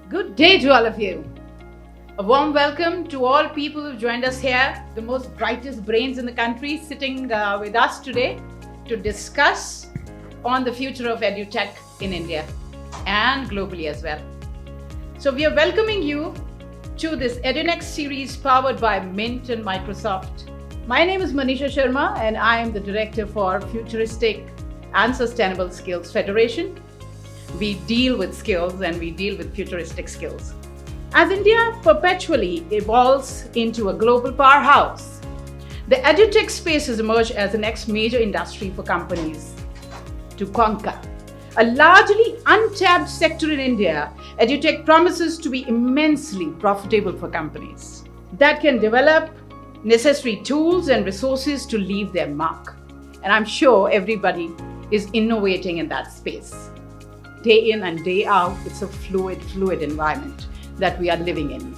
Good day to all of you. A warm welcome to all people who joined us here, the most brightest brains in the country sitting with us today to discuss on the future of edutech in India and globally as well. So we are welcoming you to this EduNext Series powered by Mint and Microsoft. My name is Manisha Sharma and I am the Director for Futuristic and Sustainable Skills Federation. We deal with skills and we deal with futuristic skills. As India perpetually evolves into a global powerhouse, the edutech space has emerged as the next major industry for companies to conquer. A largely untapped sector in India, edutech promises to be immensely profitable for companies that can develop necessary tools and resources to leave their mark. And I'm sure everybody is innovating in that space. Day in and day out, it's a fluid environment that we are living in.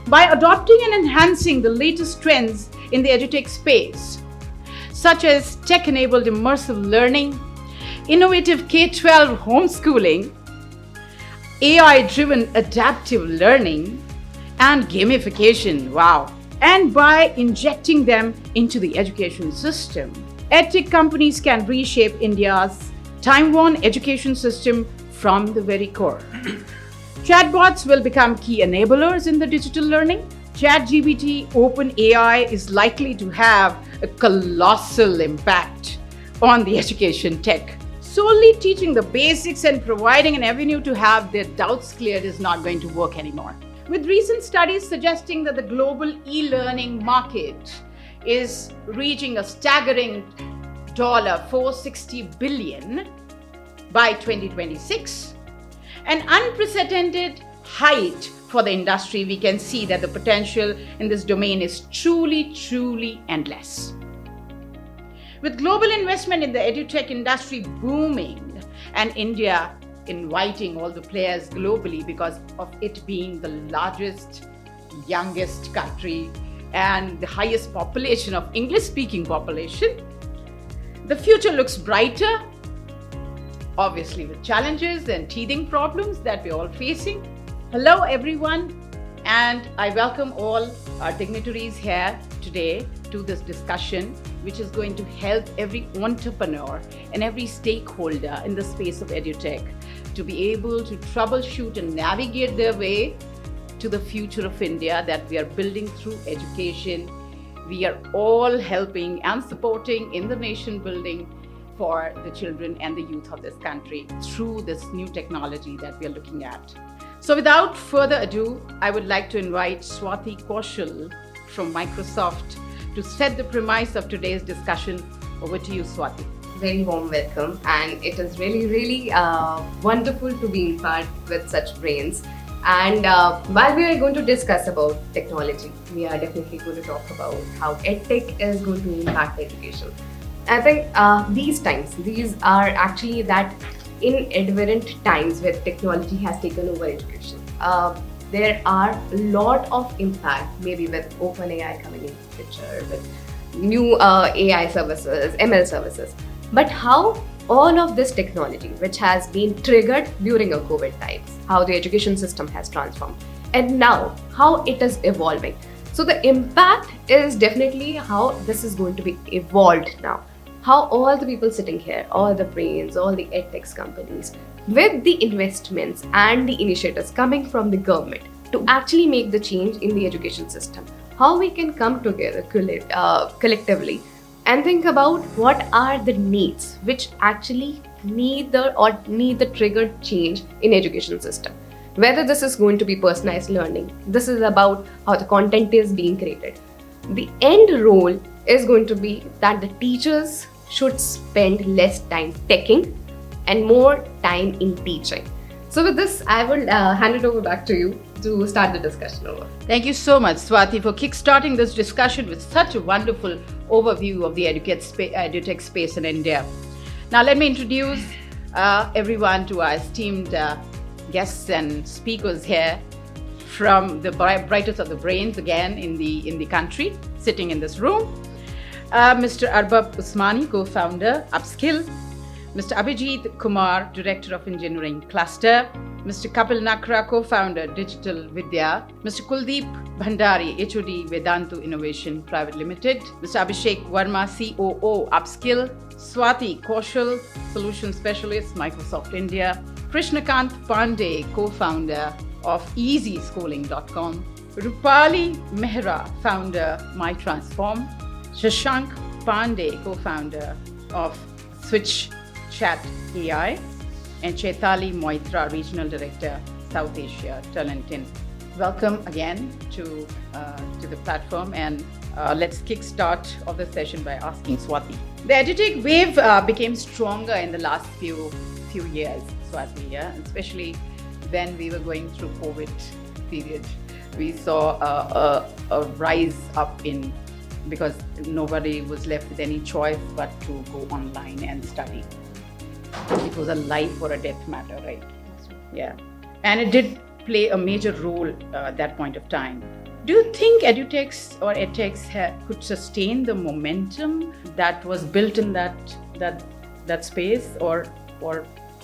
By adopting and enhancing the latest trends in the edutech space, such as tech-enabled immersive learning, innovative K-12 homeschooling, AI-driven adaptive learning, and gamification, and by injecting them into the education system, edtech companies can reshape India's time-worn education system from the very core. Chatbots will become key enablers in the digital learning. ChatGPT OpenAI is likely to have a colossal impact on the education tech. Solely teaching the basics and providing an avenue to have their doubts cleared is not going to work anymore. With recent studies suggesting that the global e-learning market is reaching a staggering $460 billion by 2026, an unprecedented height for the industry, we can see that the potential in this domain is truly endless. With global investment in the edutech industry booming and India inviting all the players globally because of it being the largest, youngest country and the highest population of English-speaking population, the future looks brighter, obviously with challenges and teething problems that we're all facing. Hello everyone, and I welcome all our dignitaries here today to this discussion, which is going to help every entrepreneur and every stakeholder in the space of edutech to be able to troubleshoot and navigate their way to the future of India that we are building through education. We are all helping and supporting in the nation building for the children and the youth of this country through this new technology that we are looking at. So without further ado, I would like to invite Swati Kaushal from Microsoft to set the premise of today's discussion. Over to you, Swati. Very warm welcome, and it is really wonderful to be in part with such brains. And while we are going to discuss about technology, we are definitely going to talk about how edtech is going to impact education. I think these are actually that inadvertent times where technology has taken over education. There are a lot of impact, maybe with OpenAI coming into the picture, with new AI services, ML services. But how all of this technology, which has been triggered during a COVID times, how the education system has transformed, and now how it is evolving. So the impact is definitely how this is going to be evolved now. How all the people sitting here, all the brains, all the edtech companies, with the investments and the initiatives coming from the government to actually make the change in the education system, how we can come together collectively and think about what are the needs which actually need the triggered change in education system. Whether this is going to be personalized learning, this is about how the content is being created. The end role is going to be that the teachers should spend less time teching and more time in teaching. So with this, I will hand it over back to you to start the discussion over. Thank you so much, Swati, for kickstarting this discussion with such a wonderful overview of the edutech space in India. Now let me introduce everyone to our esteemed guests and speakers here from the brightest of the brains again in the country, sitting in this room. Mr. Arbab Usmani, co-founder, Upskill. Mr. Abhijit Kumar, Director of Engineering Cluster. Mr. Kapil Nakra, co-founder, Digital Vidya, Mr. Kuldeep Bhandari, HOD, Vedantu Innovation Private Limited, Mr. Abhishek Verma, COO, Upskill, Swati Kaushal, Solution Specialist, Microsoft India, Krishnakant Pandey, co-founder of EasySchooling.com, Rupali Mehra, founder, MyTransform, Shashank Pandey, co-founder of Switch Chat AI, and Chaitali Moitra, Regional Director, South Asia, Talentin. Welcome again to the platform, and let's kickstart of the session by asking Swati. The EdTech wave became stronger in the last few years, Swati, yeah? Especially when we were going through COVID period. We saw a rise up in, because nobody was left with any choice but to go online and study. It was a life or a death matter, right? Yeah. And it did play a major role at that point of time. Do you think EduTechs or EdTechs could sustain the momentum that was built in that space, or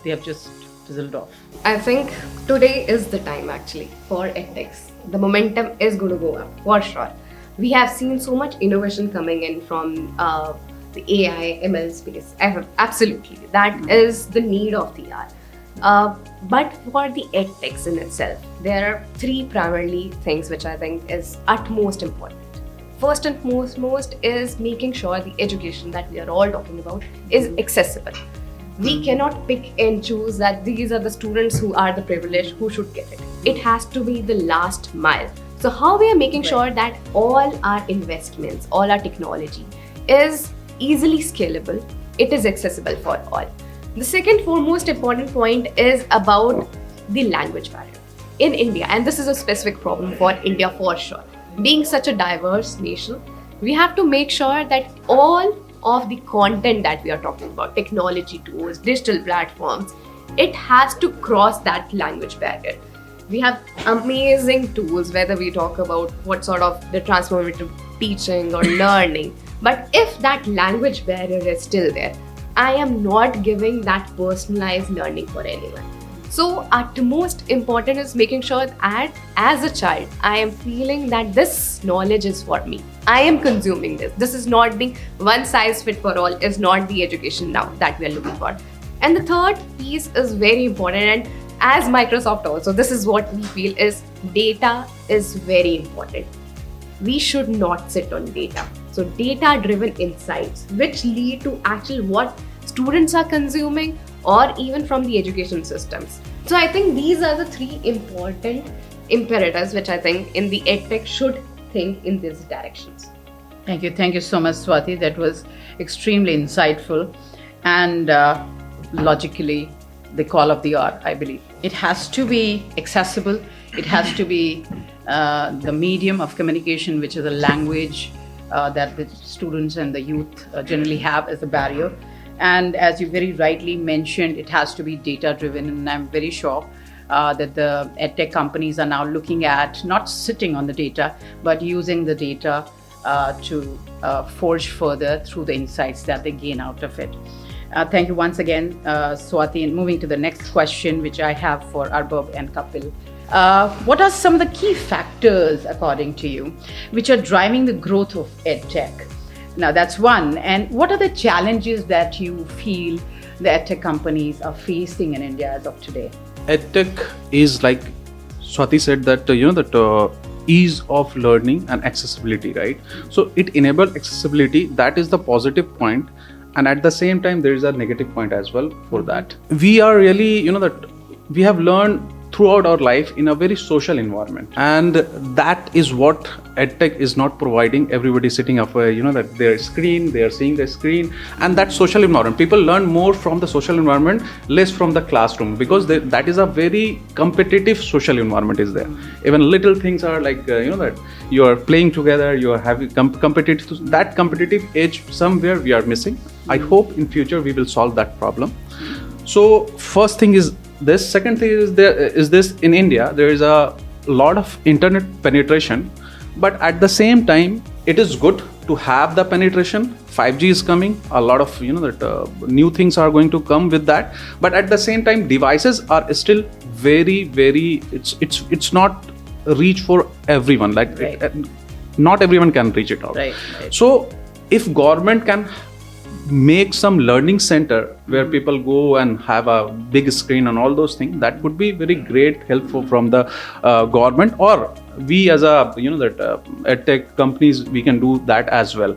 they have just fizzled off? I think today is the time actually for edtechs. The momentum is going to go up for sure. We have seen so much innovation coming in from the AI, ML space. Absolutely, that is the need of the hour. But for the edtechs in itself, there are three primarily things which I think is utmost important. First and foremost is making sure the education that we are all talking about is accessible. We cannot pick and choose that these are the students who are the privileged who should get it. It has to be the last mile. So how we are making sure that all our investments, all our technology is easily scalable, it is accessible for all. The second foremost important point is about the language barrier. In India, and this is a specific problem for India for sure, being such a diverse nation, we have to make sure that all of the content that we are talking about, technology tools, digital platforms, it has to cross that language barrier. We have amazing tools, whether we talk about what sort of the transformative teaching or learning. But if that language barrier is still there, I am not giving that personalized learning for anyone. So utmost important is making sure that as a child, I am feeling that this knowledge is for me. I am consuming this. This is not being one size fit for all, is not the education now that we are looking for. And the third piece is very important, and as Microsoft also, this is what we feel is data is very important. We should not sit on data. So data-driven insights, which lead to actually what students are consuming or even from the education systems. So I think these are the three important imperatives which I think in the edtech should think in these directions. Thank you so much, Swati. That was extremely insightful and logically the call of the hour, I believe. It has to be accessible. It has to be the medium of communication, which is a language that the students and the youth generally have as a barrier. And as you very rightly mentioned, it has to be data driven. And I'm very sure that the edtech companies are now looking at not sitting on the data, but using the data to forge further through the insights that they gain out of it. Thank you once again, Swati. And moving to the next question, which I have for Arbab and Kapil. What are some of the key factors, according to you, which are driving the growth of edtech? Now, that's one. And what are the challenges that you feel the edtech companies are facing in India as of today? EdTech is, like Swati said, that that ease of learning and accessibility, right? So it enables accessibility. That is the positive point, and at the same time there is a negative point as well for that. We are really that we have learned throughout our life in a very social environment, and that is what edtech is not providing. Everybody sitting up that their screen, they are seeing the screen, and that social environment, people learn more from the social environment, less from the classroom, because that is a very competitive social environment is there. Even little things are like that you are playing together, you are having competitive, that competitive edge somewhere we are missing. I hope in future we will solve that problem. So first thing is this. Second thing is this: in India there is a lot of internet penetration, but at the same time it is good to have the penetration. 5G is coming. A lot of new things are going to come with that. But at the same time, devices are still very it's not reach for everyone. Not everyone can reach it out. Right. So if government can make some learning center where people go and have a big screen and all those things, that would be very great helpful from the government, or we as a edtech companies, we can do that as well.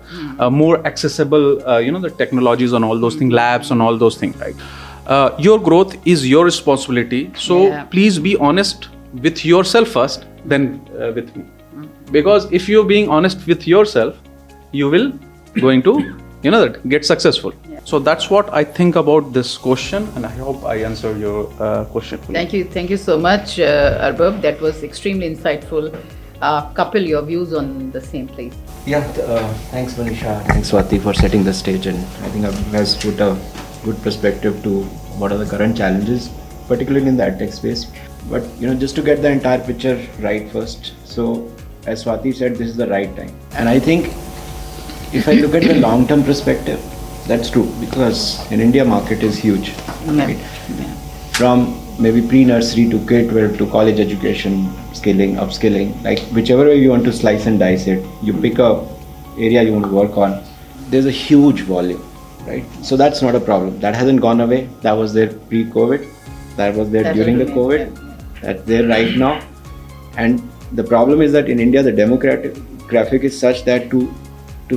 More accessible the technologies and all those things, labs and all those things, right? Your growth is your responsibility, so please be honest with yourself first, then with me, because if you're being honest with yourself, you will going to get successful. So that's what I think about this question, and I hope I answered your question. Thank you so much, Arbab. That was extremely insightful. Kapil, your views on the same, please. Yeah, thanks Manisha, thanks Swati for setting the stage, and I think I've guys put a good perspective to what are the current challenges, particularly in the edtech space. But just to get the entire picture right first, so as Swati said, this is the right time, and I think if I look at the long-term perspective, that's true, because in India market is huge, right? From maybe pre-nursery to K-12 to college education, skilling, upskilling, like whichever way you want to slice and dice it, you pick a area you want to work on, there's a huge volume, right? So that's not a problem. That hasn't gone away. That was there pre-COVID. That was there during the COVID. That's there right now. And the problem is that in India, the demographic is such that to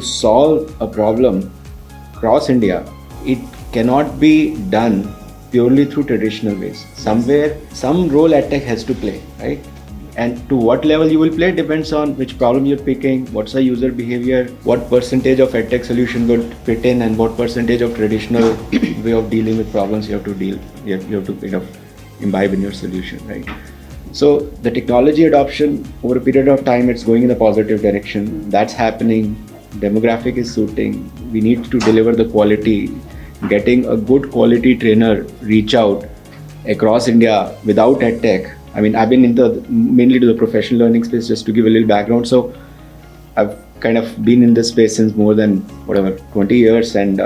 solve a problem across India, it cannot be done purely through traditional ways. Somewhere, some role edtech has to play, right? And to what level you will play depends on which problem you're picking, what's the user behavior, what percentage of edtech solution would fit in, and what percentage of traditional way of dealing with problems you have to kind of imbibe in your solution, right? So the technology adoption over a period of time, it's going in a positive direction. That's happening. Demographic is suiting. We need to deliver the quality. Getting a good quality trainer reach out across India without edtech. I mean, I've been mainly to the professional learning space, just to give a little background. So I've kind of been in this space since more than 20 years, and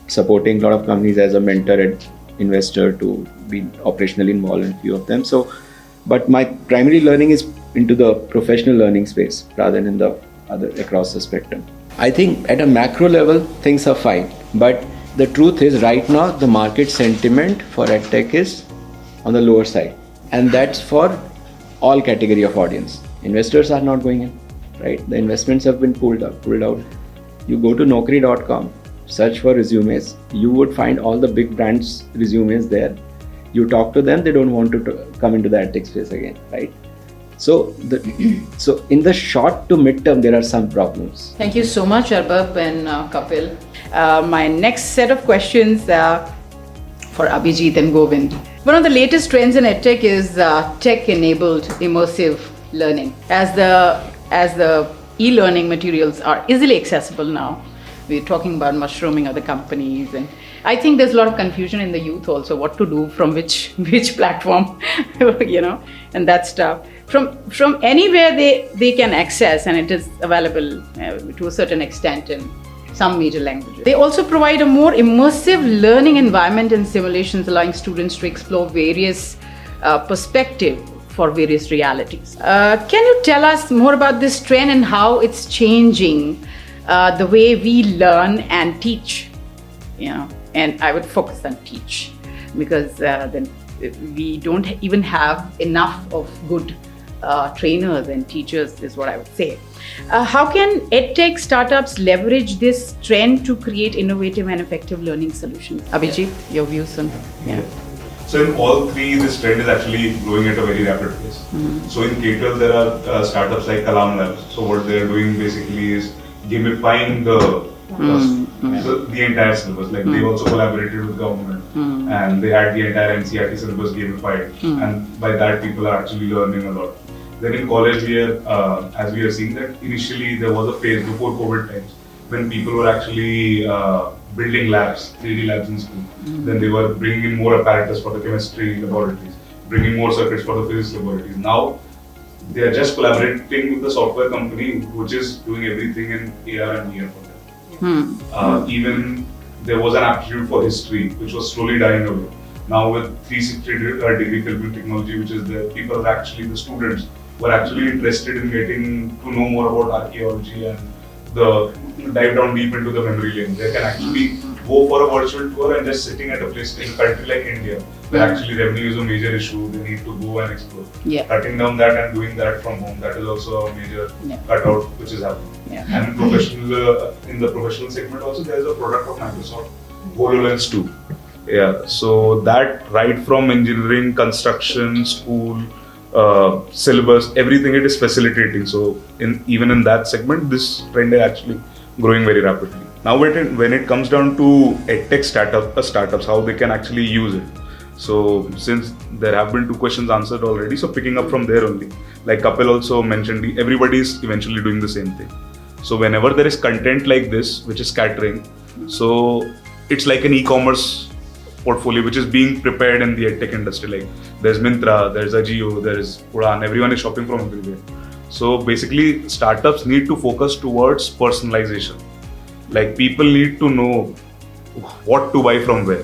supporting a lot of companies as a mentor and investor to be operationally involved in a few of them. So, but my primary learning is into the professional learning space rather than in the other across the spectrum. I think at a macro level, things are fine. But the truth is right now, the market sentiment for edtech is on the lower side. And that's for all category of audience. Investors are not going in, right? The investments have been pulled out. You go to Naukri.com, search for resumes. You would find all the big brands' resumes there. You talk to them, they don't want to come into the edtech space again, right? So in the short to mid-term, there are some problems. Thank you so much, Arbab and Kapil. My next set of questions for Abhijit and Govind. One of the latest trends in edtech is tech-enabled immersive learning. As the e-learning materials are easily accessible now, we're talking about mushrooming other companies, and I think there's a lot of confusion in the youth also, what to do from which platform, and that stuff. From anywhere they can access, and it is available to a certain extent in some major languages. They also provide a more immersive learning environment and simulations, allowing students to explore various perspectives for various realities. Can you tell us more about this trend and how it's changing the way we learn and teach? And I would focus on teach, because then we don't even have enough of good trainers and teachers, is what I would say. How can edtech startups leverage this trend to create innovative and effective learning solutions? Abhijit, your views on So in all three, this trend is actually growing at a very rapid pace. So in K-12, there are startups like Kalam Labs. So what they are doing basically is gamifying the entire syllabus. Like they also collaborated with government, and they had the entire NCERT syllabus gamified, and by that people are actually learning a lot. Then in college, as we are seeing that initially there was a phase before COVID times when people were actually building labs, 3D labs in school. Then they were bringing in more apparatus for the chemistry laboratories, bringing more circuits for the physics laboratories. Now they are just collaborating with the software company which is doing everything in AR and VR for them. Even there was an aptitude for history which was slowly dying away. Now with 360-degree filming technology, which is there, people are actually, the students were actually interested in getting to know more about archaeology and dive down deep into the memory lane. They can actually go for a virtual tour and just sitting at a place in a country like India, where actually revenue is a major issue, they need to go and explore. Cutting down that and doing that from home, that is also a major cutout which is happening. And in the professional segment also, there is a product of Microsoft, HoloLens 2. So that right from engineering, construction, school, syllabus, everything it is facilitating. So even in that segment, this trend is actually growing very rapidly. Now when it comes down to edtech startups, how they can actually use it. So since there have been 2 questions answered already, so picking up from there only, like Kapil also mentioned, everybody is eventually doing the same thing. So whenever there is content like this, which is scattering, so it's like an e-commerce portfolio which is being prepared in the edtech industry. Like there's Myntra, there's Ajio, there's Udan, everyone is shopping from everywhere. So basically startups need to focus towards personalization. Like people need to know what to buy from where.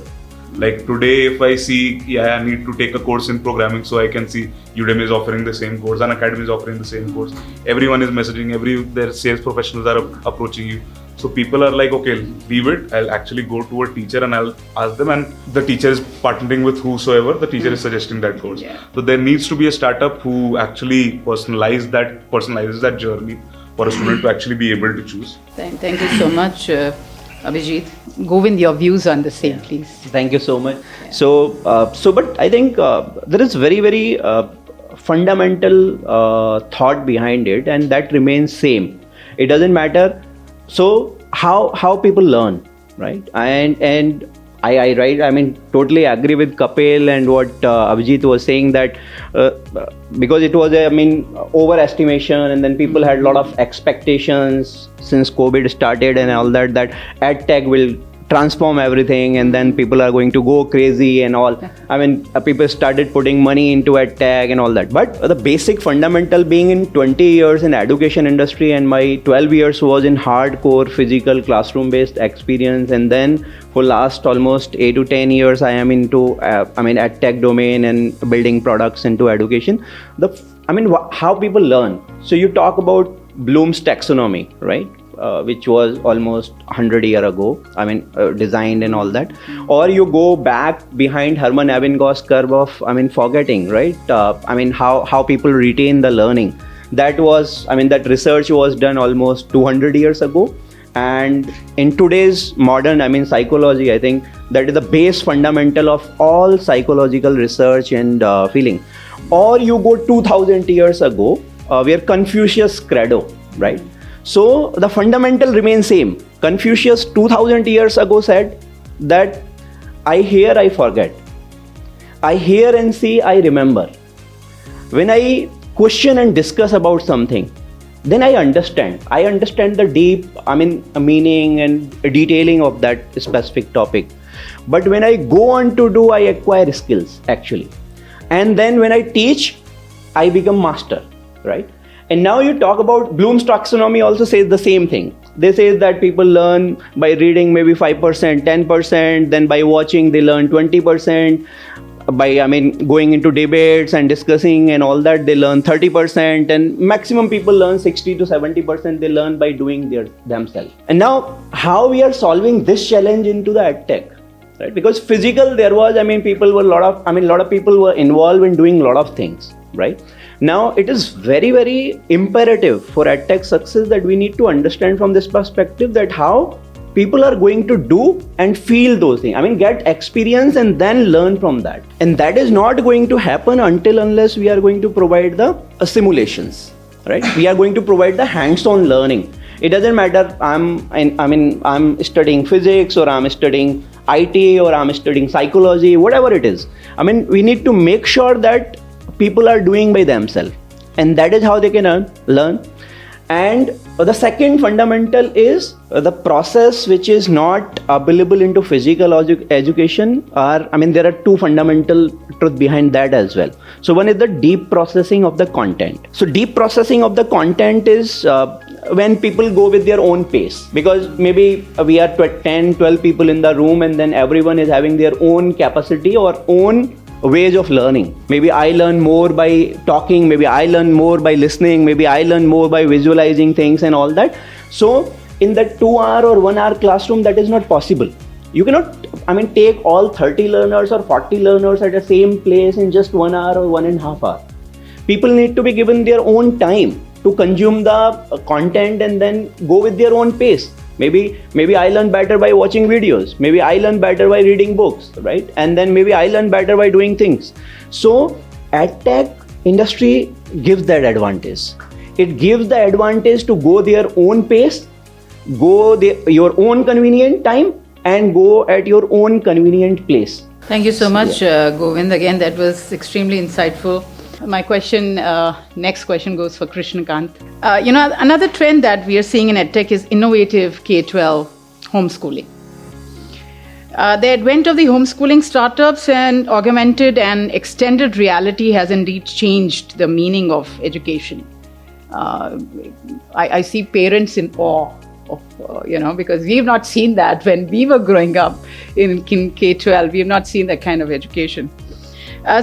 Like today if I see, I need to take a course in programming, so I can see Udemy is offering the same course, Unacademy is offering the same course. Everyone is messaging, their sales professionals are approaching you. So people are like, okay, leave it. I'll actually go to a teacher and I'll ask them, and the teacher is partnering with whosoever, the teacher is suggesting that course. So there needs to be a startup who actually personalizes that journey for a student to actually be able to choose. Thank you so much, Abhijit. Govind, your views on the same, please. Thank you so much. But I think there is very, very fundamental thought behind it, and that remains same. It doesn't matter. So how people learn, right? And I totally agree with Kapil and what Abhijit was saying, that because it was overestimation, and then people had a lot of expectations since COVID started and all that edtech will transform everything, and then people are going to go crazy and all. People started putting money into edtech and all that. But the basic fundamental, being in 20 years in education industry, and my 12 years was in hardcore physical classroom based experience, and then for last almost 8 to 10 years I am into edtech domain and building products into education. How people learn. So you talk about Bloom's taxonomy, right? Which was almost 100 years ago, designed and all that. Or you go back behind Hermann Ebbinghaus curve of, forgetting, right? How people retain the learning. That was, that research was done almost 200 years ago. And in today's modern, psychology, I think that is the base fundamental of all psychological research and feeling. Or you go 2000 years ago, where Confucius credo, right? So the fundamental remains same. Confucius 2000 years ago said that I hear, I forget. I hear and see, I remember. When I question and discuss about something, then I understand. I understand the deep, meaning and detailing of that specific topic. But when I go on to do, I acquire skills actually. And then when I teach, I become master, right? And now you talk about Bloom's taxonomy also says the same thing. They say that people learn by reading maybe 5%, 10%, then by watching they learn 20%, by going into debates and discussing and all that they learn 30%, and maximum people learn 60 to 70% they learn by doing themselves. And now how we are solving this challenge into the edtech, right? Because physical there was, people were a lot of people were involved in doing a lot of things, right? Now it is very, very imperative for edtech success that we need to understand from this perspective that how people are going to do and feel those things. Get experience and then learn from that. And that is not going to happen unless we are going to provide the simulations, right? We are going to provide the hands-on learning. It doesn't matter I'm studying physics, or I'm studying IT, or I'm studying psychology, whatever it is. We need to make sure that people are doing by themselves, and that is how they can learn. And the second fundamental is the process which is not available into physical education. There are two fundamental truth behind that as well. So one is the deep processing of the content. So deep processing of the content is when people go with their own pace, because maybe we are 10, 12 people in the room, and then everyone is having their own capacity or own ways of learning. Maybe I learn more by talking, maybe I learn more by listening, maybe I learn more by visualizing things and all that. So in the 2-hour or 1-hour classroom, that is not possible. You cannot, take all 30 learners or 40 learners at the same place in just 1 hour or 1.5 hours. People need to be given their own time to consume the content and then go with their own pace. Maybe I learn better by watching videos. Maybe I learn better by reading books, right? And then maybe I learn better by doing things. So EdTech industry gives that advantage. It gives the advantage to go their own pace, your own convenient time, and go at your own convenient place. Thank you so much, Govind. Again, that was extremely insightful. My next question goes for Krishnakant. Another trend that we are seeing in EdTech is innovative K-12 homeschooling. The advent of the homeschooling startups and augmented and extended reality has indeed changed the meaning of education. I see parents in awe of, because we've not seen that when we were growing up in K-12. We have not seen that kind of education.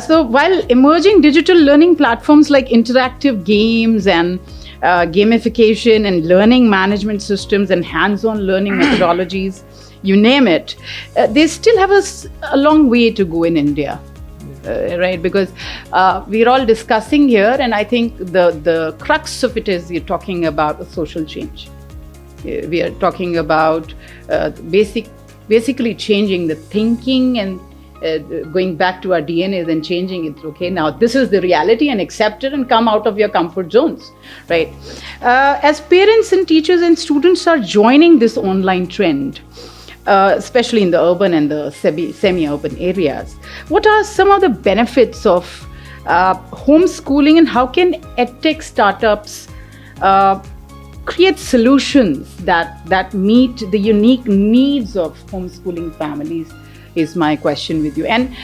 So while emerging digital learning platforms like interactive games and gamification and learning management systems and hands-on learning methodologies, you name it, they still have a long way to go in India, right? Because we're all discussing here, and I think the crux of it is you're talking about a social change. We are talking about basically changing the thinking and going back to our DNA and changing it. Okay, now this is the reality, and accept it and come out of your comfort zones, right? As parents and teachers and students are joining this online trend, especially in the urban and the semi-urban areas, what are some of the benefits of homeschooling, and how can EdTech startups create solutions that meet the unique needs of homeschooling families? Is my question with you. And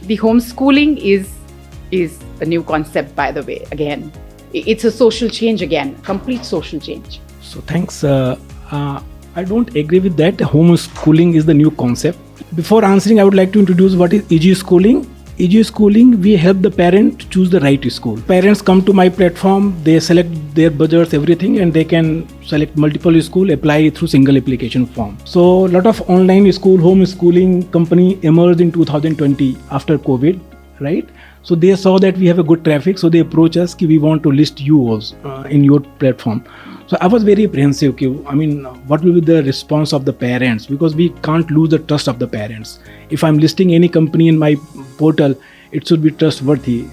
the homeschooling is a new concept, by the way. Again, it's a social change, complete social change. So thanks. I don't agree with that. Homeschooling is the new concept. Before answering, I would like to introduce what is EduSchooling. EduSchooling, we help the parent choose the right school. Parents come to my platform, they select their budgets, everything, and they can select multiple school, apply through single application form. So a lot of online school, homeschooling company emerged in 2020 after COVID, right? So they saw that we have a good traffic, so they approach us, we want to list you also in your platform. So I was very apprehensive. What will be the response of the parents? Because we can't lose the trust of the parents. If I'm listing any company in my portal, it should be trustworthy.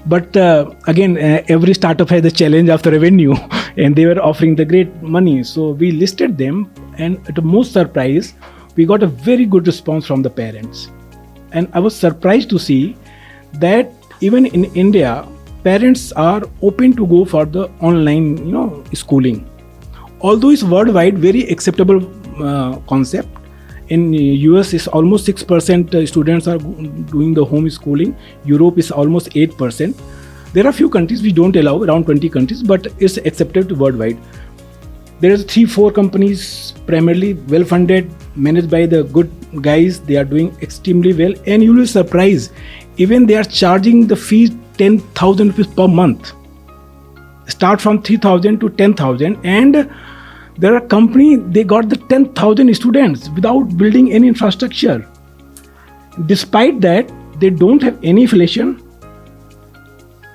But again, every startup has a challenge of the revenue, and they were offering the great money. So we listed them, and to most surprise, we got a very good response from the parents. And I was surprised to see that even in India, parents are open to go for the online, schooling. Although it's worldwide very acceptable concept. In US, it's almost 6% students are doing the homeschooling. Europe is almost 8%. There are a few countries we don't allow, around 20 countries, but it's accepted worldwide. There are 3-4 companies, primarily well-funded, managed by the good guys. They are doing extremely well, and you will be surprised. Even they are charging the fees 10,000 rupees per month. Start from 3,000 to 10,000, and there are companies, they got the 10,000 students without building any infrastructure. Despite that, they don't have any affiliation.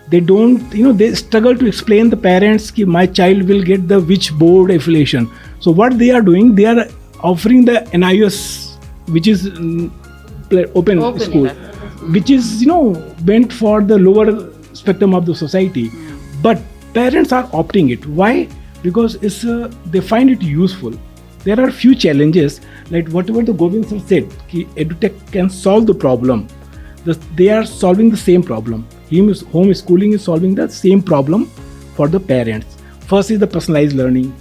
They don't, they struggle to explain the parents that my child will get the which board affiliation. So what they are doing, they are offering the NIS, which is open school, which is, meant for the lower spectrum of the society. But parents are opting it. Why? Because they find it useful. There are few challenges, like whatever the Govind sir said, EduTech can solve the problem. They are solving the same problem. Homeschooling is solving the same problem for the parents. First is the personalized learning.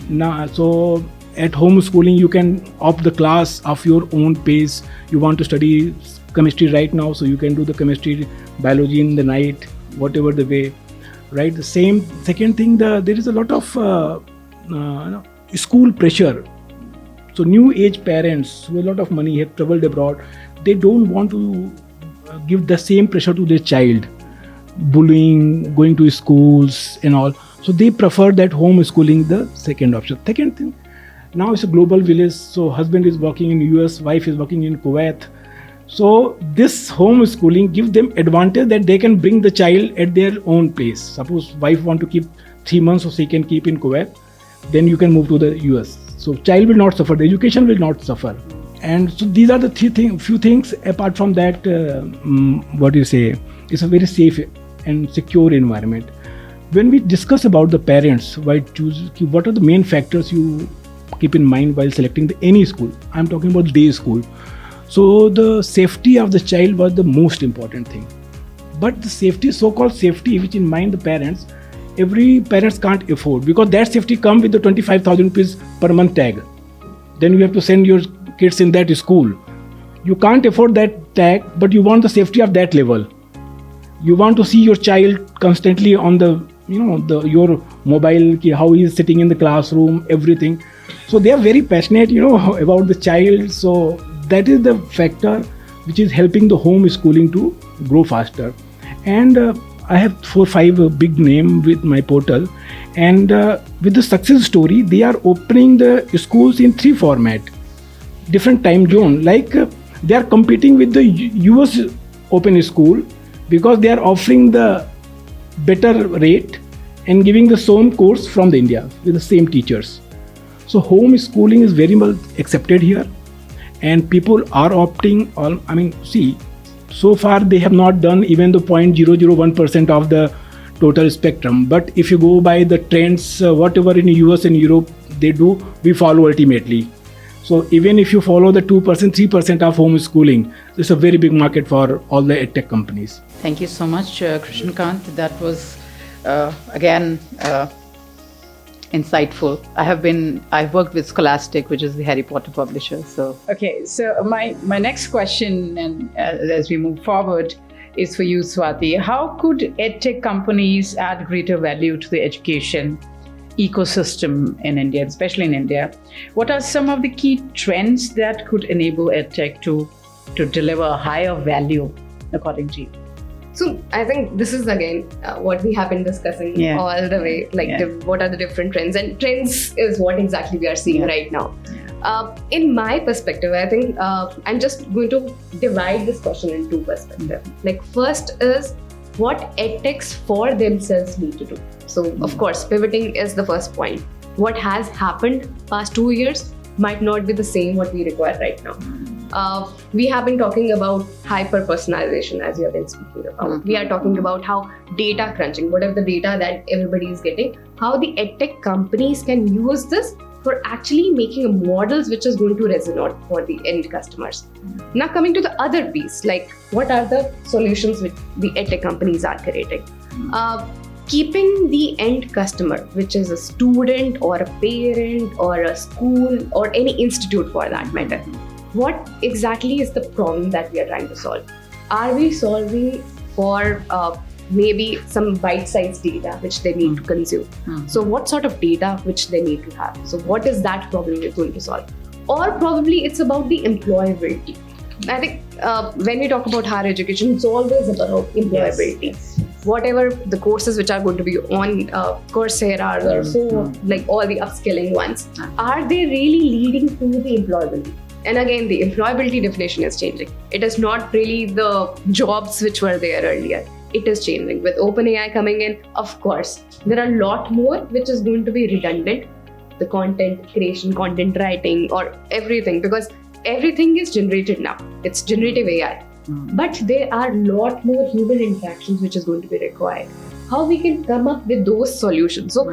Now, so at homeschooling, you can opt the class of your own pace. You want to study chemistry right now, so you can do the chemistry, biology in the night, whatever the way, right? The same. Second thing, there is a lot of school pressure. So new age parents who have a lot of money, have traveled abroad, they don't want to give the same pressure to their child, bullying, going to schools and all. So they prefer that homeschooling, the second option. Second thing, now it's a global village. So husband is working in US, wife is working in Kuwait. So this homeschooling gives them advantage that they can bring the child at their own pace. Suppose wife want to keep 3 months, so she can keep in Kuwait, then you can move to the US. So child will not suffer, the education will not suffer. And so these are the few things. Apart from that, it's a very safe and secure environment. When we discuss about the parents, what are the main factors you keep in mind while selecting any school? I'm talking about day school. So the safety of the child was the most important thing. But the safety, so-called safety, which in mind the parents, every parents can't afford, because that safety comes with the 25,000 rupees per month tag. Then you have to send your kids in that school. You can't afford that tag, but you want the safety of that level. You want to see your child constantly on your mobile, how he is sitting in the classroom, everything. So they are very passionate, about the child. So that is the factor which is helping the homeschooling to grow faster. And I have 4-5 big names with my portal, and with the success story, they are opening the schools in 3 format, different time zone. Like they are competing with the US open school, because they are offering the better rate and giving the same course from the India with the same teachers. So homeschooling is very well accepted here, and people are opting. So far they have not done even the 0.001% of the total spectrum. But if you go by the trends, whatever in US and Europe they do, we follow ultimately. So even if you follow the 2%, 3% of homeschooling, it's a very big market for all the edtech companies. Thank you so much, Krishnakant. That was again insightful. I've worked with Scholastic, which is the Harry Potter publisher. So my next question, and as we move forward, is for you, Swati. How could edtech companies add greater value to the education ecosystem in India, especially in India? What are some of the key trends that could enable edtech to deliver higher value, according to you? So I think this is again what we have been discussing all the way, what are the different trends, and trends is what exactly we are seeing right now. In my perspective, I think I'm just going to divide this question in 2 perspectives. Like first is what edtechs for themselves need to do. So of course, pivoting is the first point. What has happened past 2 years might not be the same what we require right now. We have been talking about hyper-personalization, as you have been speaking about. We are talking about how data crunching, whatever the data that everybody is getting, how the edtech companies can use this for actually making models which is going to resonate for the end customers. Now coming to the other piece, like what are the solutions which the edtech companies are creating? Keeping the end customer, which is a student or a parent or a school or any institute for that matter, what exactly is the problem that we are trying to solve? Are we solving for maybe some bite-sized data which they need to consume? So what sort of data which they need to have? So what is that problem we're going to solve? Or probably it's about the employability. I think when we talk about higher education, it's always about employability. Yes. Whatever the courses which are going to be on Coursera or so, like all the upskilling ones, are they really leading to the employability? And again, the employability definition is changing. It is not really the jobs which were there earlier. It is changing. With OpenAI coming in, of course, there are a lot more which is going to be redundant. The content creation, content writing, or everything, because everything is generated now. It's generative AI. But there are a lot more human interactions which is going to be required. How we can come up with those solutions? So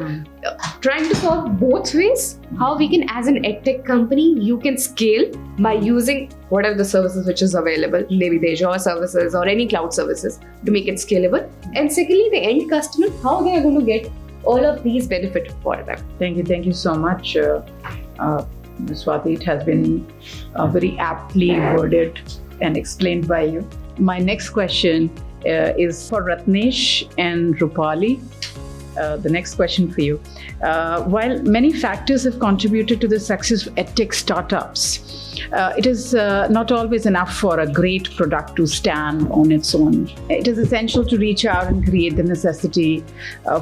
trying to solve both ways, how we can, as an edtech company, you can scale by using whatever the services which is available, maybe the Azure services or any cloud services, to make it scalable. And secondly, the end customer, how they are going to get all of these benefit for them. Thank you so much, Swati. It has been very aptly worded and explained by you. My next question is for Ratnesh and Rupali. The next question for you. While many factors have contributed to the success of edtech startups, it is not always enough for a great product to stand on its own. It is essential to reach out and create the necessity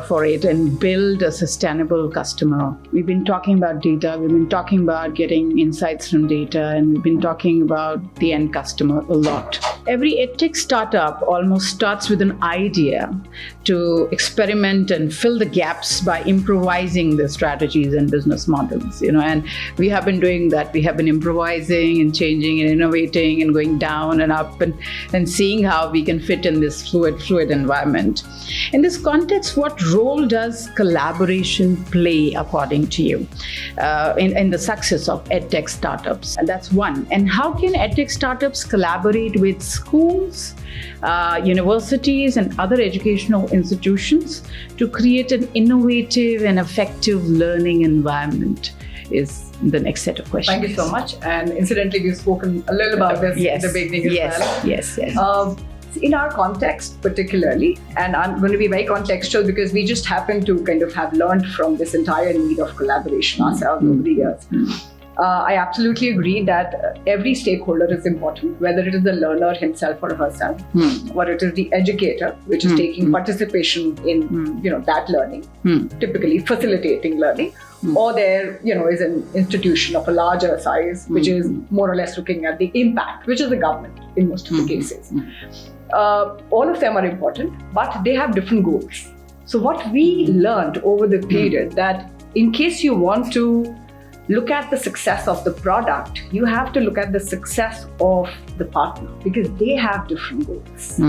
for it and build a sustainable customer. We've been talking about data, we've been talking about getting insights from data, and we've been talking about the end customer a lot. Every edtech startup almost starts with an idea to experiment and fill the gaps by improvising the strategies and business models, and we have been doing that. We have been improvising and changing and innovating and going down and up and seeing how we can fit in this fluid environment. In this context, what role does collaboration play according to you in the success of edtech startups? And that's one. And how can edtech startups collaborate with schools, universities, and other educational institutions to create an innovative and effective learning environment is the next set of questions. Thank you so much. And incidentally, we've spoken a little about this in the beginning as well. Yes. In our context particularly, and I'm going to be very contextual because we just happen to kind of have learned from this entire need of collaboration ourselves over the years. I absolutely agree that every stakeholder is important, whether it is the learner himself or herself, or it is the educator, which is taking participation in that learning, typically facilitating learning, or there is an institution of a larger size, which is more or less looking at the impact, which is the government in most of the cases. All of them are important, but they have different goals. So what we learned over the period that in case you want to look at the success of the product, you have to look at the success of the partner because they have different goals.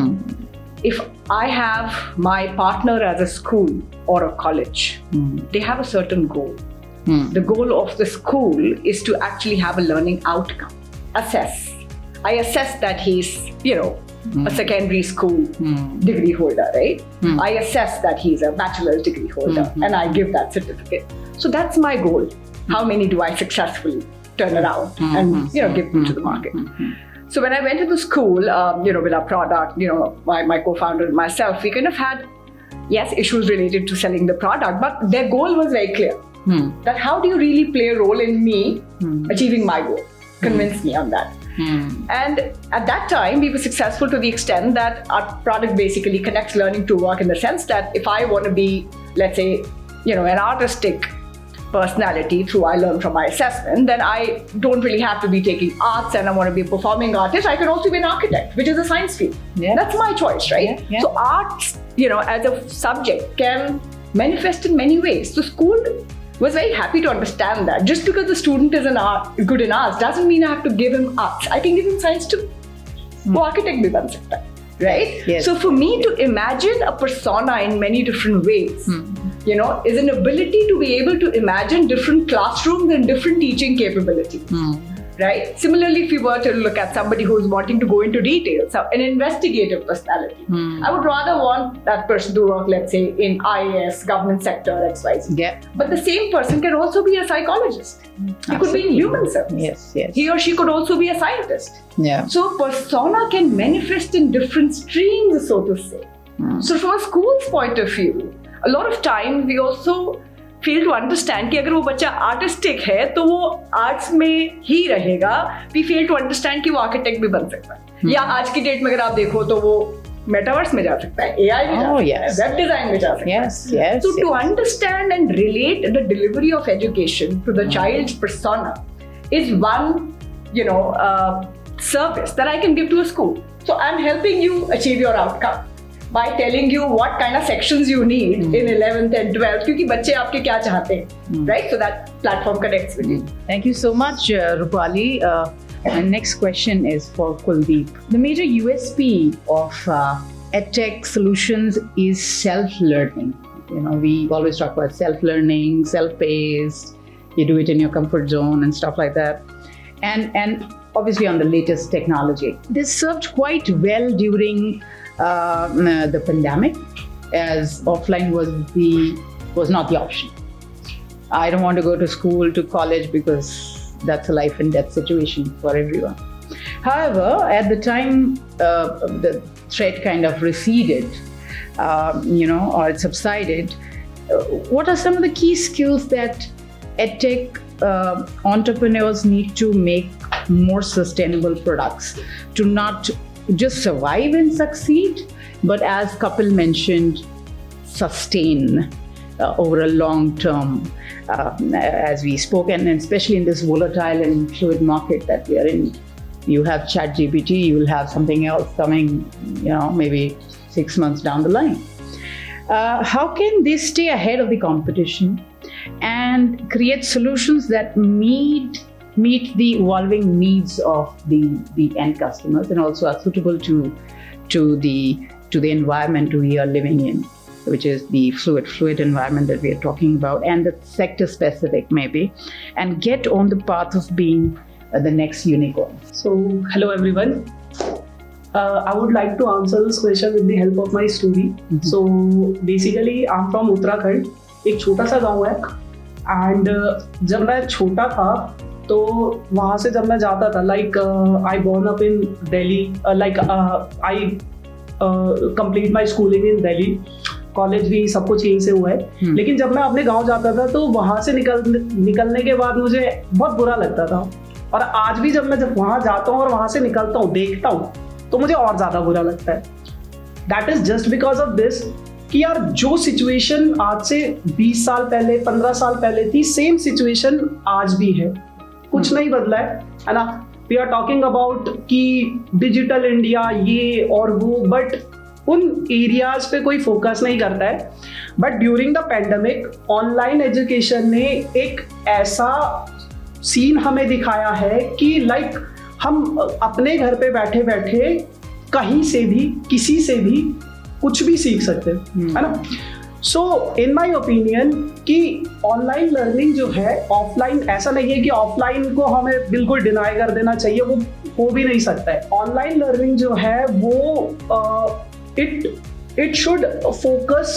If I have my partner as a school or a college, they have a certain goal. The goal of the school is to actually have a learning outcome. Assess. I assess that he's, a secondary school degree holder, right? I assess that he's a bachelor's degree holder and I give that certificate. So that's my goal. How many do I successfully turn around and give them to the market? So when I went to the school, with our product, my co-founder and myself, we kind of had, issues related to selling the product, but their goal was very clear. That how do you really play a role in me achieving my goal? Convince me on that. And at that time, we were successful to the extent that our product basically connects learning to work in the sense that if I want to be, let's say, an artistic personality through I learn from my assessment, then I don't really have to be taking arts and I want to be a performing artist. I can also be an architect, which is a science field. That's my choice, right? So arts, as a subject can manifest in many ways. So school was very happy to understand that. Just because the student is good in arts doesn't mean I have to give him arts. I can give him science too. वो architect भी बन सकता है, right? So for me to imagine a persona in many different ways, is an ability to be able to imagine different classrooms and different teaching capabilities. Right? Similarly, if you were to look at somebody who's wanting to go into retail, so an investigative personality, I would rather want that person to work, let's say, in IAS, government sector, XYZ. But the same person can also be a psychologist. He could be in human service. He or she could also be a scientist. So persona can manifest in different streams, so to say. So from a school's point of view, a lot of time we also fail to understand कि अगर वो बच्चा artistic है तो वो arts में ही रहेगा. We fail to understand कि वो आर्किटेक्ट भी बन सकता है. या आज की डेट में अगर आप देखो तो वो मेटावर्स में जा सकता है, AI में जा सकता है, वेब डिजाइन में जा सकता है. So to understand and relate the delivery of education to the child's persona is one, service that I can give to a school. So I'm helping you achieve your outcome by telling you what kind of sections you need in 11th and 12th, क्योंकि बच्चे आपके क्या चाहते हैं, right? So that platform connects with you. Thank you so much, Rupali. And next question is for Kuldeep. The major USP of edtech solutions is self-learning. We always talk about self-learning, self-paced. You do it in your comfort zone and stuff like that. And obviously on the latest technology. This served quite well during the pandemic, as offline was not the option. I don't want to go to school, to college, because that's a life and death situation for everyone. However, at the time the threat kind of receded, or it subsided, what are some of the key skills that edtech entrepreneurs need to make more sustainable products to not just survive and succeed, but as Kapil mentioned, sustain over a long term, as we spoke, and especially in this volatile and fluid market that we are in. You have ChatGPT, you will have something else coming, maybe 6 months down the line. How can they stay ahead of the competition and create solutions that meet the evolving needs of the end customers and also are suitable to the environment we are living in, which is the fluid environment that we are talking about, and the sector specific maybe, and get on the path of being the next unicorn. So, hello everyone. I would like to answer this question with the help of my story. So, basically, I'm from Uttarakhand. एक छोटा सा गांव है, and जब मैं छोटा था तो वहाँ से जब मैं जाता था, like I born up in Delhi, I complete my schooling in Delhi. College भी सब कुछ यहीं से हुआ है, लेकिन जब मैं अपने गांव जाता था तो वहां से निकलने के बाद मुझे बहुत बुरा लगता था, और आज भी जब वहां जाता हूँ और वहां से निकलता हूँ, देखता हूँ, तो मुझे और ज्यादा बुरा लगता है. That is just because of this कि यार जो सिचुएशन आज से 20 साल पहले 15 साल पहले थी, सेम सिचुएशन आज भी है, कुछ नहीं बदला है ना. वी आर टॉकिंग अबाउट कि डिजिटल इंडिया ये और वो, बट उन एरियाज पे कोई फोकस नहीं करता है. But during the pandemic online education ने एक ऐसा सीन हमें दिखाया है कि लाइक हम अपने घर पे बैठे बैठे कहीं से भी किसी से भी कुछ भी सीख सकते हैं, है ना. सो इन माय ओपिनियन कि ऑनलाइन लर्निंग जो है, ऑफलाइन ऐसा नहीं है कि ऑफलाइन को हमें बिल्कुल डिनाई कर देना चाहिए, वो हो भी नहीं सकता है. ऑनलाइन लर्निंग जो है वो it should focus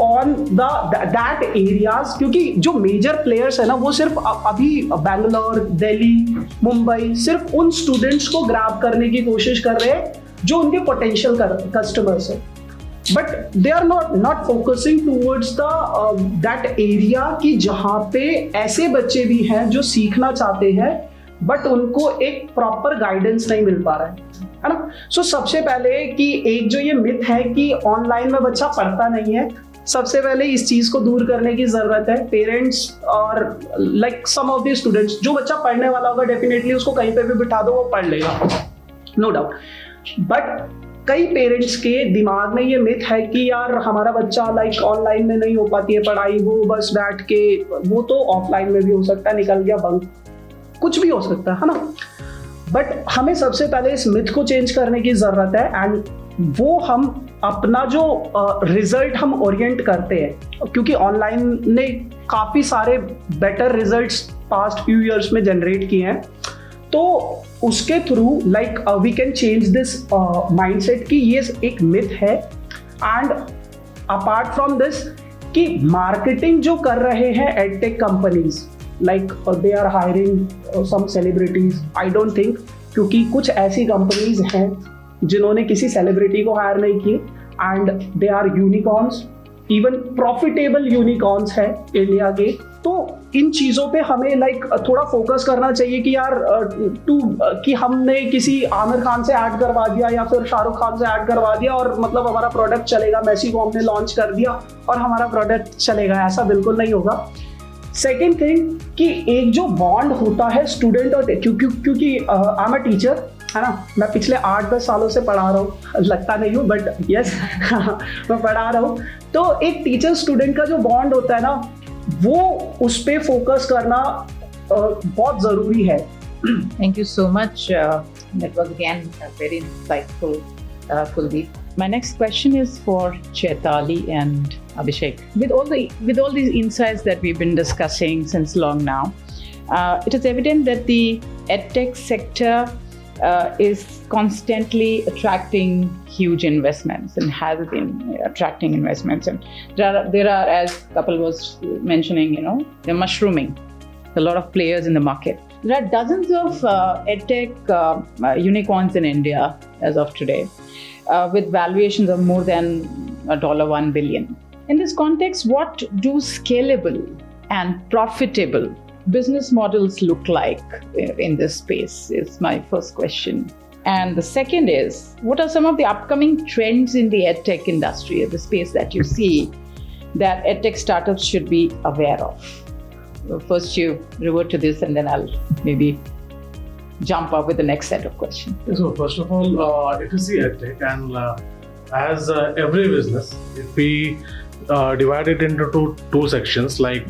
on that areas, क्योंकि जो मेजर प्लेयर्स है ना वो सिर्फ अभी बेंगलोर, दिल्ली, मुंबई सिर्फ उन स्टूडेंट्स को ग्रैब करने की कोशिश कर रहे हैं जो उनके पोटेंशियल कस्टमर्स है, but they are not focusing towards that area कि जहाँ पे ऐसे बच्चे भी हैं जो सीखना चाहते हैं बट उनको एक प्रॉपर गाइडेंस नहीं मिल पा रहा है ना. सो सबसे पहले कि एक जो ये मिथ है कि ऑनलाइन में बच्चा पढ़ता नहीं है, सबसे पहले इस चीज को दूर करने की जरूरत है. पेरेंट्स और like some of the students, जो बच्चा पढ़ने वाला होगा डेफिनेटली उसको कहीं पे भी बिठा दो वो पढ़ लेगा, नो डाउट. बट कई पेरेंट्स के दिमाग में ये मिथ है कि यार हमारा बच्चा लाइक ऑनलाइन में नहीं हो पाती है पढ़ाई, वो बस बैठ के, वो तो ऑफलाइन में भी हो सकता है, निकल गया बंक, कुछ भी हो सकता है ना. बट हमें सबसे पहले इस मिथ को चेंज करने की जरूरत है, एंड वो हम अपना जो रिजल्ट हम ओरिएंट करते हैं, क्योंकि ऑनलाइन ने काफ़ी सारे better results past few years में जनरेट किए हैं, तो उसके थ्रू like we can change this mindset कि ये एक मिथ है. एंड अपार्ट फ्रॉम दिस कि मार्केटिंग जो कर रहे हैं edtech companies, like they are hiring some celebrities, I don't think, क्योंकि कुछ ऐसी कंपनीज हैं जिन्होंने किसी सेलिब्रिटी को हायर नहीं किए, and they are unicorns, even profitable unicorns है इंडिया के. तो इन चीज़ों पे हमें लाइक थोड़ा फोकस करना चाहिए कि यार कि हमने किसी आमिर खान से ऐड करवा दिया या फिर शाहरुख खान से ऐड करवा दिया और मतलब हमारा प्रोडक्ट चलेगा, मेसी को हमने लॉन्च कर दिया और हमारा प्रोडक्ट चलेगा, ऐसा बिल्कुल नहीं होगा. सेकेंड थिंग कि एक जो बॉन्ड होता है स्टूडेंट और क्योंकि आई एम अ टीचर, है ना, मैं पिछले 8-10 सालों से पढ़ा रहा हूँ, लगता नहीं हूँ बट यस मैं पढ़ा रहा हूँ. तो एक टीचर स्टूडेंट का जो बॉन्ड होता है ना, वो उस पर फोकस करना बहुत ज़रूरी है. Thank you so much. That was again very insightful, Kuldeep. My next question is for Chaitali and Abhishek. With all these insights that we've been discussing since long now, it is evident that the edtech sector is constantly attracting huge investments and has been attracting investments. And there are, as Kapil was mentioning, they're mushrooming. There are a lot of players in the market. There are dozens of edtech unicorns in India as of today, with valuations of more than $1 billion. In this context, what do scalable and profitable business models look like in this space is my first question. And the second is, what are some of the upcoming trends in the edtech industry, the space that you see that edtech startups should be aware of? First, you revert to this, and then I'll maybe jump up with the next set of questions. So, first of all, if you see edtech, and as every business, if we divide it into two sections, like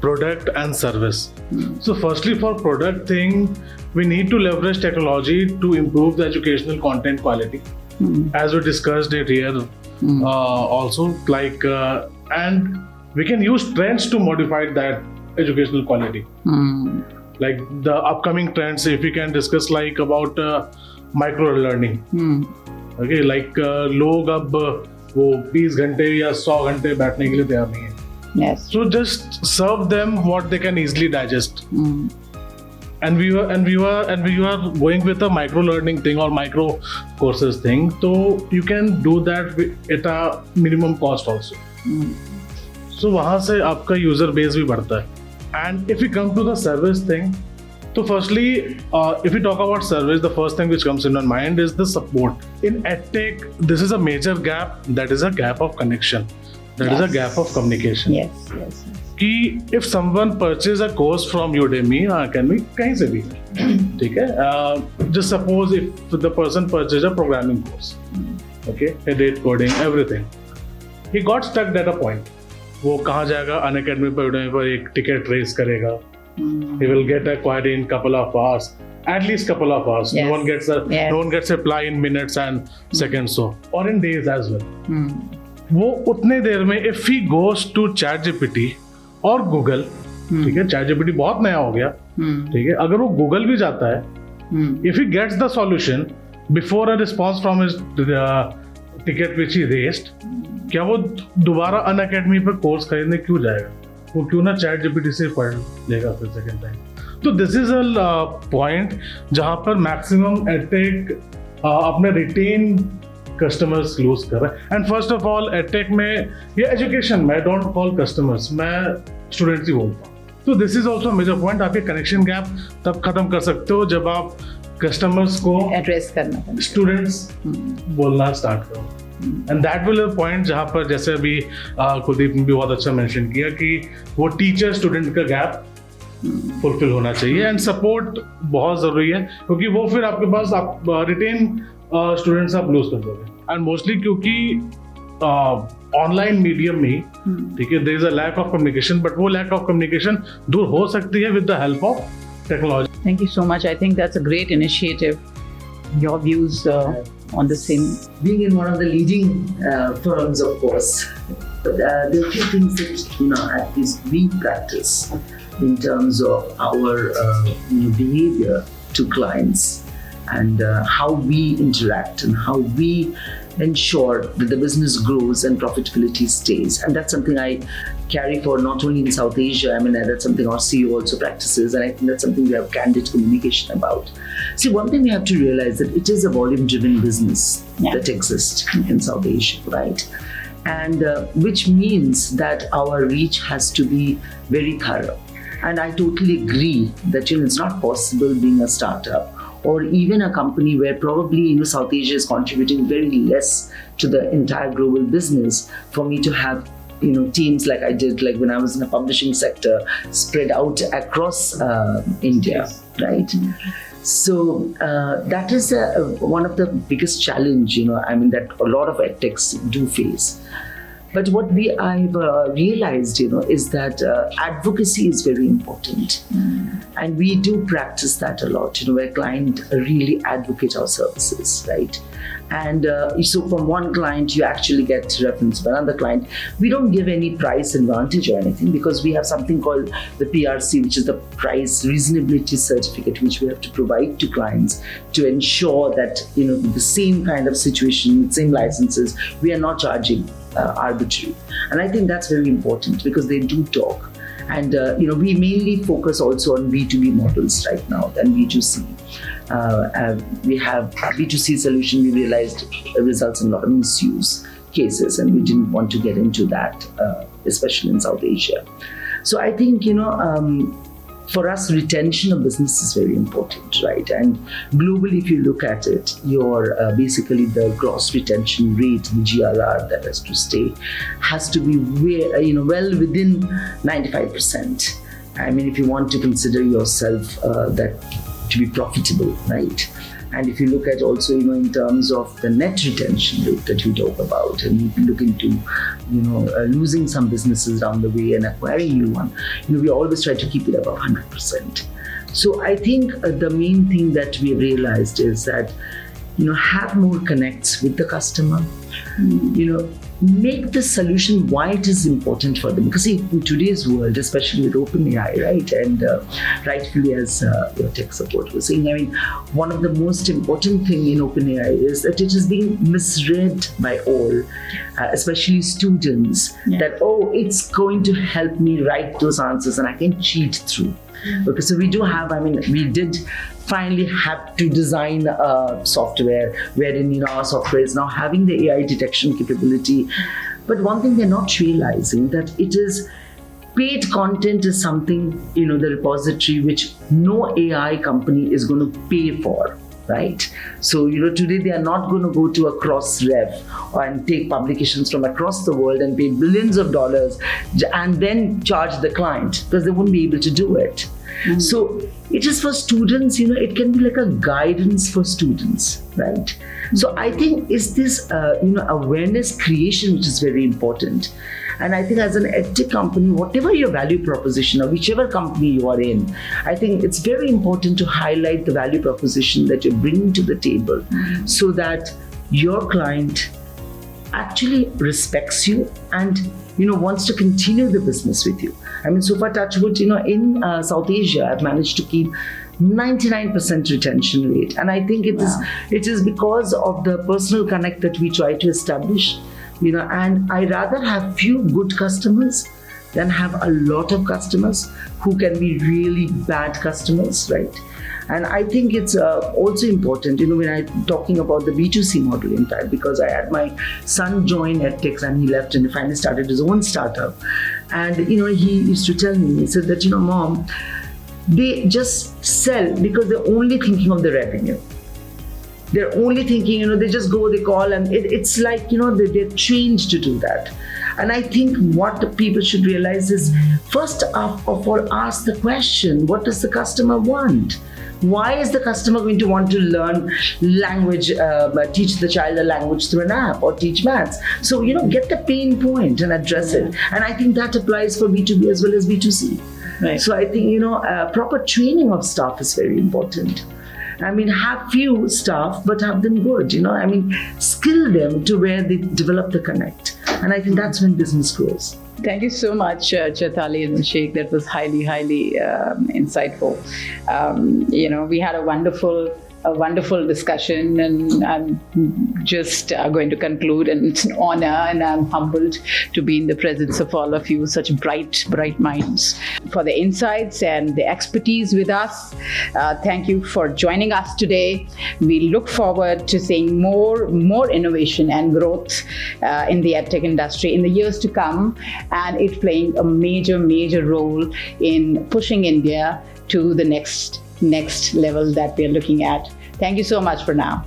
product and service. So, firstly, for product thing, we need to leverage technology to improve the educational content quality, as we discussed it here. Also, like, and we can use trends to modify that educational quality. Like the upcoming trends, if we can discuss like about micro learning. Okay, like लोग अब वो 20 घंटे या 100 घंटे बैठने के लिए तैयार नहीं है. Yes. So just serve them what they can easily digest. And we were going with a micro learning thing or micro courses thing. So you can do that at a minimum cost also. So वहाँ से आपका user base भी बढ़ता है. And if we come to the service thing, so firstly, if we talk about service, the first thing which comes in my mind is the support. In edtech, this is a major gap. That is a gap of connection. That is a gap of communication. Yes. कि if someone purchase a course from Udemy, can be कहीं से भी, ठीक है? Just suppose if the person purchased a programming course, okay, edit coding, everything, he got stuck at a point. वो कहाँ जाएगा? Unacademy पर Udemy पर एक ticket raise करेगा. He will get a query in couple of hours, at least couple of hours. Yes. No one gets a reply in minutes and seconds, so or in days as well. वो उतने देर में if he goes to ChatGPT और Google, ठीक है, ChatGPT बहुत नया हो गया, ठीक है, अगर वो Google भी जाता है, if he gets the solution before a response from his ticket which he raised, क्या वो दोबारा अनअकैडमी पर कोर्स खरीदने क्यों जाएगा? वो क्यों ना ChatGPT से पढ़ लेगा फिर सेकेंड टाइम? तो दिस इज अ पॉइंट जहाँ पर मैक्सिमम एडटेक अपने रिटेन कस्टमर्स लूज कर रहा है. And first of all edtech में या एजुकेशन में, आई डोंट कॉल कस्टमर्स, मैं स्टूडेंट्स ही बोलता हूँ. तो this is also major point. आप ये कनेक्शन गैप तब खत्म कर सकते हो जब आप कस्टमर्स को एड्रेस करना, स्टूडेंट्स बोलना स्टार्ट करो. And that will a point जहाँ पर जैसे अभी कुलदीप ने भी बहुत अच्छा मेंशन किया कि वो टीचर स्टूडेंट का गैप फुलफिल होना चाहिए. एंड सपोर्ट बहुत ज़रूरी है, क्योंकि वो फिर आपके पास आप रिटेन स्टूडेंट्स आप लूज कर दोगे. एंड मोस्टली क्योंकि ऑनलाइन मीडियम में ही, ठीक है, there is a lack of communication, but वो लैक ऑफ कम्युनिकेशन दूर हो सकती है with the help of technology. Thank you so much. I think that's a great initiative. Your views on the same? Being in one of the leading firms, of course, but there are a few things that at least we practice in terms of our behavior to clients and how we interact and how we ensure that the business grows and profitability stays. And that's something I carry for not only in South Asia. I mean, that's something our CEO also practices, and I think that's something we have candid communication about. See, one thing we have to realize that it is a volume-driven business that exists in South Asia, right? And which means that our reach has to be very thorough. And I totally agree that it's not possible being a startup or even a company where probably South Asia is contributing very less to the entire global business, for me to have teams like I did, like when I was in the publishing sector, spread out across India, right? So that is one of the biggest challenge, I mean, that a lot of edtechs do face. But what I've realized, is that advocacy is very important. And we do practice that a lot, where clients really advocate our services, right? And so from one client, you actually get reference from another client. We don't give any price advantage or anything, because we have something called the PRC, which is the Price Reasonability Certificate, which we have to provide to clients to ensure that, the same kind of situation, same licenses, we are not charging arbitrary. And I think that's very important, because they do talk. And we mainly focus also on B2B models right now than B2C. We have a B2C solution, we realized results in a lot of misuse cases, and we didn't want to get into that, especially in South Asia. So I think, for us, retention of business is very important, right? And globally, if you look at it, your basically the gross retention rate, the GRR that has to stay, has to be well within 95%. I mean, if you want to consider yourself that to be profitable, right? And if you look at also, in terms of the net retention rate that you talk about, and you look into, losing some businesses down the way and acquiring new one, we always try to keep it above 100%. So I think the main thing that we have realized is that, have more connects with the customer, make the solution why it is important for them. Because see, in today's world, especially with OpenAI, right, and rightfully as your tech support was saying, I mean, one of the most important thing in OpenAI is that it is being misread by all, especially students, that, it's going to help me write those answers and I can cheat through. Okay, so we did finally have to design software wherein our software is now having the AI detection capability. But one thing they're not realizing that it is paid content is something, the repository which no AI company is going to pay for. Right. So, today they are not going to go to a cross-rev and take publications from across the world and pay billions of dollars and then charge the client, because they won't be able to do it. Mm-hmm. So it is for students, it can be like a guidance for students, right? Mm-hmm. So I think it's this, awareness creation which is very important. And I think as an edtech company, whatever your value proposition or whichever company you are in, I think it's very important to highlight the value proposition that you're bringing to the table, so that your client actually respects you and wants to continue the business with you. I mean, so far, touch wood, in South Asia, I've managed to keep 99% retention rate, and I think it is because of the personal connect that we try to establish. And I rather have few good customers than have a lot of customers who can be really bad customers, right? And I think it's also important, when I'm talking about the B2C model, in fact, because I had my son join EdTechs and he left and he finally started his own startup. And, he used to tell me, he said that, Mom, they just sell because they're only thinking of the revenue. They're only thinking, they just go, they call, and it's like, they're trained to do that. And I think what the people should realize is, first of all, ask the question, what does the customer want? Why is the customer going to want to learn language, teach the child a language through an app or teach maths? So, get the pain point and address it. And I think that applies for B2B as well as B2C. Right. So I think, proper training of staff is very important. I mean, have few staff, but have them good, skill them to where they develop the connect. And I think that's when business grows. Thank you so much, Chaitali and Sheikh. That was highly, highly insightful. We had a wonderful discussion, and I'm just going to conclude, and it's an honor, and I'm humbled to be in the presence of all of you, such bright minds, for the insights and the expertise with us. Thank you for joining us today. We look forward to seeing more innovation and growth in the edtech industry in the years to come, and it playing a major role in pushing India to the next level that we're looking at. Thank you so much for now.